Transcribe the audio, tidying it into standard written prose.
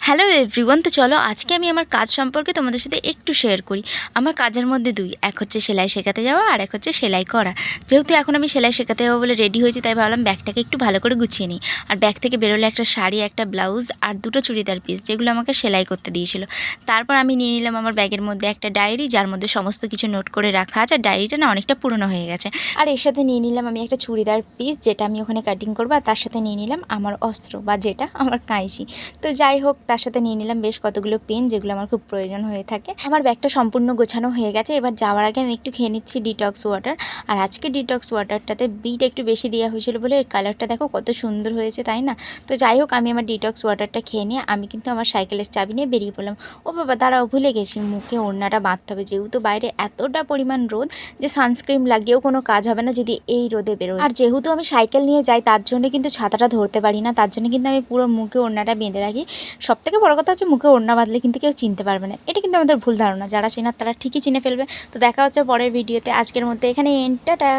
Hello everyone, তো চলো আজকে আমি আমার কাজ সম্পর্কে তোমাদের সাথে একটু শেয়ার করি। আমার কাজের মধ্যে দুই, এক হচ্ছে সেলাই শেখাতে যাওয়া আর এক হচ্ছে সেলাই করা। যেহেতু এখন আমি সেলাই শেখাতে যাবো বলে রেডি হয়েছি, তাই ভাবলাম ব্যাগটাকে একটু ভালো করে গুছিয়ে নিই। আর ব্যাগ থেকে বেরোলে একটা শাড়ি, একটা ব্লাউজ আর দুটো চুড়িদার পিস, যেগুলো আমাকে সেলাই করতে দিয়েছিল। তারপর আমি নিয়ে নিলাম আমার ব্যাগের মধ্যে একটা ডায়েরি, যার মধ্যে সমস্ত কিছু নোট করে রাখা আছে। ডায়েরিটা না অনেকটা পুরনো হয়ে গেছে। আর এর সাথে নিয়ে নিলাম আমি একটা চুড়িদার পিস, যেটা আমি ওখানে কাটিং করবো। আর তার সাথে নিয়ে নিলাম আমার অস্ত্র, বা যেটা আমার কাঁচি। তো যাই হোক, তার সাথে নিয়ে নিলাম বেশ কতগুলো পেন, যেগুলো আমার খুব প্রয়োজন হয়ে থাকে। আমার ব্যাগটা সম্পূর্ণ গোছানো হয়ে গেছে। এবার যাওয়ার আগে আমি একটু খেয়ে নিচ্ছি ডিটক্স ওয়াটার। আর আজকে ডিটক্স ওয়াটারটাতে বিট একটু বেশি দেওয়া হয়েছিল বলে এর কালারটা দেখো কত সুন্দর হয়েছে, তাই না? তো যাই হোক, আমি আমার ডিটক্স ওয়াটারটা খেয়ে নিয়ে আমি কিন্তু আমার সাইকেলের চাবি নিয়ে বেরিয়ে পড়লাম। ও বাবা, দাঁড়াও, ভুলে গেছি, মুখে ওড়নাটা বাঁধতে হবে। যেহেতু বাইরে এতটা পরিমাণ রোদ যে সানস্ক্রিন লাগিয়েও কোনো কাজ হবে না যদি এই রোদে বেরোয়। আর যেহেতু আমি সাইকেল নিয়ে যাই, তার জন্য কিন্তু ছাতাটা ধরতে পারি না। তার জন্য কিন্তু আমি পুরো মুখে ওড়নাটা বেঁধে রাখি। সবথেকে বড় কথা হচ্ছে, মুখে ওড়না বাঁধলে কিন্তু কেউ চিনতে পারবে না। এটা কিন্তু আমাদের ভুল ধারণা, যারা চেনার তারা ঠিকই চিনে ফেলবে। তো দেখা হচ্ছে পরের ভিডিওতে। আজকের মধ্যে এখানে এন্ড, টাটা।